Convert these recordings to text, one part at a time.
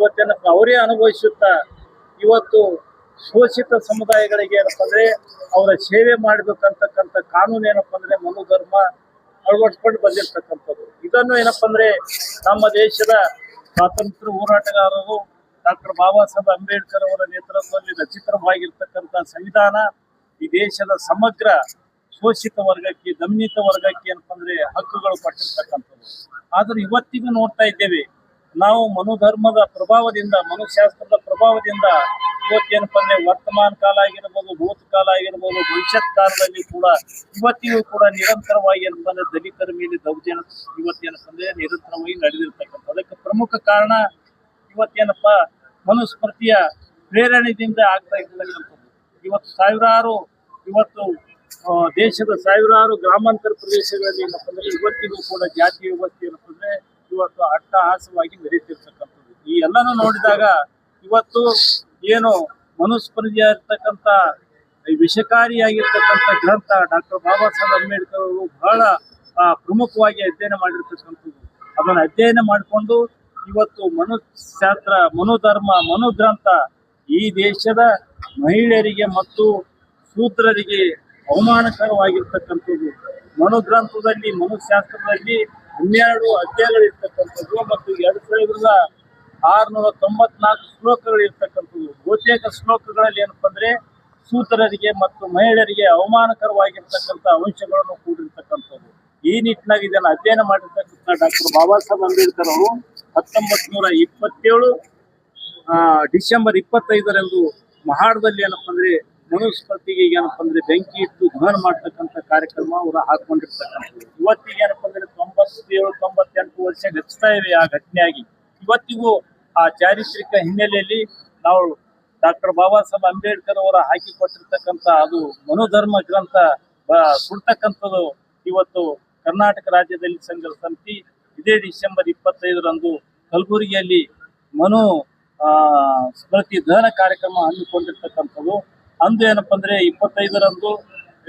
ಇವತ್ತೇನಪ್ಪ ಅವರೇ ಅನುಭವಿಸುತ್ತಾ ಇವತ್ತು ಶೋಷಿತ ಸಮುದಾಯಗಳಿಗೆ ಏನಪ್ಪ ಅಂದ್ರೆ ಅವರ ಸೇವೆ ಮಾಡಬೇಕಂತಕ್ಕಂಥ ಕಾನೂನು ಏನಪ್ಪ ಅಂದ್ರೆ ಮನುಧರ್ಮ ಅಳವಡಿಸ್ಕೊಂಡು ಬಂದಿರತಕ್ಕಂಥದ್ದು. ಇದನ್ನು ಏನಪ್ಪ ಅಂದ್ರೆ ನಮ್ಮ ದೇಶದ ಸ್ವಾತಂತ್ರ್ಯ ಹೋರಾಟಗಾರರು ಡಾಕ್ಟರ್ ಬಾಬಾ ಸಾಹೇಬ್ ಅಂಬೇಡ್ಕರ್ ಅವರ ನೇತೃತ್ವದಲ್ಲಿ ರಚಿತವಾಗಿರ್ತಕ್ಕಂಥ ಸಂವಿಧಾನ ಈ ದೇಶದ ಸಮಗ್ರ ಶೋಷಿತ ವರ್ಗಕ್ಕೆ, ದಮನಿತ ವರ್ಗಕ್ಕೆ ಏನಪ್ಪ ಅಂದ್ರೆ ಹಕ್ಕುಗಳು ಕೊಟ್ಟಿರ್ತಕ್ಕಂಥದ್ದು. ಆದ್ರೆ ಇವತ್ತಿಗೂ ನೋಡ್ತಾ ಇದ್ದೇವೆ ನಾವು ಮನುಧರ್ಮದ ಪ್ರಭಾವದಿಂದ, ಮನುಶಾಸ್ತ್ರದ ಪ್ರಭಾವದಿಂದ ಇವತ್ತೇನಪ್ಪ ಅಂದ್ರೆ ವರ್ತಮಾನ ಕಾಲ ಆಗಿರ್ಬೋದು, ಭೂತಕಾಲ ಆಗಿರ್ಬೋದು, ಭವಿಷ್ಯತ್ ಕಾಲದಲ್ಲಿ ಕೂಡ ಇವತ್ತಿಗೂ ಕೂಡ ನಿರಂತರವಾಗಿ ಏನಪ್ಪ ಅಂದ್ರೆ ದಲಿತರ ಮೇಲೆ ದೌರ್ಜನ್ಯ ಇವತ್ತೇನಪ್ಪ ಅಂದ್ರೆ ನಿರಂತರವಾಗಿ ನಡೆದಿರ್ತಕ್ಕಂಥ. ಅದಕ್ಕೆ ಪ್ರಮುಖ ಕಾರಣ ಇವತ್ತೇನಪ್ಪ ಮನುಸ್ಮೃತಿಯ ಪ್ರೇರಣೆಯಿಂದ ಆಗ್ತಾ ಇರ್ತಕ್ಕಂಥದ್ದು. ಇವತ್ತು ಸಾವಿರಾರು ದೇಶದ ಸಾವಿರಾರು ಗ್ರಾಮಾಂತರ ಪ್ರದೇಶಗಳಲ್ಲಿ ಏನಪ್ಪ ಅಂದ್ರೆ ಇವತ್ತಿಗೂ ಕೂಡ ಜಾತಿ ವ್ಯವಸ್ಥೆ ಏನಪ್ಪ ಅಂದ್ರೆ ಇವತ್ತು ಅಟ್ಟಹಾಸವಾಗಿ ಮೆರೀತಿರ್ತಕ್ಕಂಥದ್ದು. ಈ ಎಲ್ಲನೂ ನೋಡಿದಾಗ ಇವತ್ತು ಏನು ಮನುಸ್ಮೃತಿಯ ಇರ್ತಕ್ಕಂಥ ವಿಷಕಾರಿಯಾಗಿರ್ತಕ್ಕಂಥ ಗ್ರಂಥ ಡಾಕ್ಟರ್ ಬಾಬಾ ಸಾಹೇಬ್ ಅಂಬೇಡ್ಕರ್ ಅವರು ಬಹಳ ಪ್ರಮುಖವಾಗಿ ಅಧ್ಯಯನ ಮಾಡಿರ್ತಕ್ಕಂಥದ್ದು. ಅದನ್ನು ಅಧ್ಯಯನ ಮಾಡಿಕೊಂಡು ಇವತ್ತು ಮನುಶಾಸ್ತ್ರ, ಮನುಧರ್ಮ, ಮನುಗ್ರಂಥ ಈ ದೇಶದ ಮಹಿಳೆಯರಿಗೆ ಮತ್ತು ಶೂದ್ರರಿಗೆ ಅವಮಾನಕರವಾಗಿರ್ತಕ್ಕಂಥದ್ದು. ಮನುಗ್ರಂಥದಲ್ಲಿ, ಮನುಶಾಸ್ತ್ರದಲ್ಲಿ 12 ಅಧ್ಯಾಯಗಳಿರ್ತಕ್ಕಂಥದ್ದು ಮತ್ತು 2694 ಶ್ಲೋಕಗಳಿರ್ತಕ್ಕಂಥದ್ದು. ಬಹುತೇಕ ಶ್ಲೋಕಗಳಲ್ಲಿ ಏನಪ್ಪ ಅಂದ್ರೆ ಶೂದ್ರರಿಗೆ ಮತ್ತು ಮಹಿಳೆಯರಿಗೆ ಅವಮಾನಕರವಾಗಿರ್ತಕ್ಕಂಥ ಅಂಶಗಳನ್ನು ಕೂಡಿರ್ತಕ್ಕಂಥದ್ದು. ಈ ನಿಟ್ಟಿನಾಗಿ ಇದನ್ನು ಅಧ್ಯಯನ ಮಾಡಿರ್ತಕ್ಕಂಥ ಡಾಕ್ಟರ್ ಬಾಬಾ ಸಾಹೇಬ್ ಅಂಬೇಡ್ಕರ್ ಅವರು 1927 ಡಿಸೆಂಬರ್ 25ರಂದು ಮಹಾಡದಲ್ಲಿ ಏನಪ್ಪ ಅಂದ್ರೆ ಮನುಸ್ಮೃತಿಗೆ ಏನಪ್ಪ ಅಂದ್ರೆ ಬೆಂಕಿ ಇಟ್ಟು ದಹನ ಮಾಡ್ತಕ್ಕಂಥ ಕಾರ್ಯಕ್ರಮ ಅವರು ಹಾಕೊಂಡಿರ್ತಕ್ಕಂಥದ್ದು. ಇವತ್ತಿಗೆ ಏನಪ್ಪ ಅಂದ್ರೆ 97-98 ವರ್ಷ ಗಚ್ತಾ ಇವೆ ಆ ಘಟನೆಯಾಗಿ. ಇವತ್ತಿಗೂ ಆ ಚಾರಿತ್ರಿಕ ಹಿನ್ನೆಲೆಯಲ್ಲಿ ನಾವು ಡಾಕ್ಟರ್ ಬಾಬಾ ಸಾಹೇಬ್ ಅಂಬೇಡ್ಕರ್ ಅವರ ಹಾಕಿಕೊಟ್ಟಿರ್ತಕ್ಕಂಥ ಅದು ಮನುಧರ್ಮ ಗ್ರಂಥ ಸುಡ್ತಕ್ಕಂಥದ್ದು ಇವತ್ತು ಕರ್ನಾಟಕ ರಾಜ್ಯದಲ್ಲಿ ಸಂಘರ್ಷ ಸಮಿತಿ ಇದೇ ಡಿಸೆಂಬರ್ 25ರಂದು ಕಲಬುರಗಿಯಲ್ಲಿ ಮನು ಸ್ಮೃತಿ ದಹನ ಕಾರ್ಯಕ್ರಮ ಹಮ್ಮಿಕೊಂಡಿರ್ತಕ್ಕಂಥದ್ದು. ಅಂದು ಏನಪ್ಪ ಅಂದ್ರೆ 25ರಂದು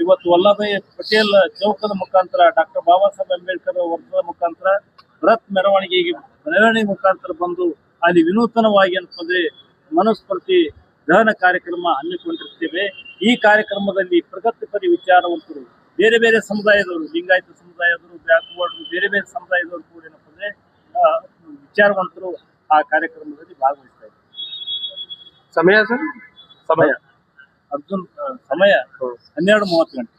ಇವತ್ತು ವಲ್ಲಭಾಯ್ ಪಟೇಲ್ ಚೌಕದ ಮುಖಾಂತರ ಡಾಕ್ಟರ್ ಬಾಬಾ ಸಾಹೇಬ್ ಅಂಬೇಡ್ಕರ್ ವರ್ತದ ಮುಖಾಂತರ ಬೃಹತ್ ಮೆರವಣಿಗೆ ಮುಖಾಂತರ ಬಂದು ಅಲ್ಲಿ ವಿನೂತನವಾಗಿ ಏನಪ್ಪ ಅಂದ್ರೆ ಮನುಸ್ಮೃತಿ ದಹನ ಕಾರ್ಯಕ್ರಮ ಹಮ್ಮಿಕೊಂಡಿರ್ತೇವೆ. ಈ ಕಾರ್ಯಕ್ರಮದಲ್ಲಿ ಪ್ರಗತಿಪರಿ ವಿಚಾರವಂತರು, ಬೇರೆ ಬೇರೆ ಸಮುದಾಯದವರು, ಲಿಂಗಾಯತ ಸಮುದಾಯದವರು, ಬ್ಯಾಕ್ವರ್ಡ್ ಬೇರೆ ಬೇರೆ ಸಮುದಾಯದವರು ಕೂಡ ಏನಪ್ಪ ಅಂದ್ರೆ ವಿಚಾರವಂತರು ಆ ಕಾರ್ಯಕ್ರಮದಲ್ಲಿ ಭಾಗವಹಿಸ್ತಾ ಇದ್ದಾರೆ. ಸಮಯ ಸರ್? ಸಮಯ ಅರ್ಜುನ್, ಸಮಯ 12:30 ಗಂಟೆ.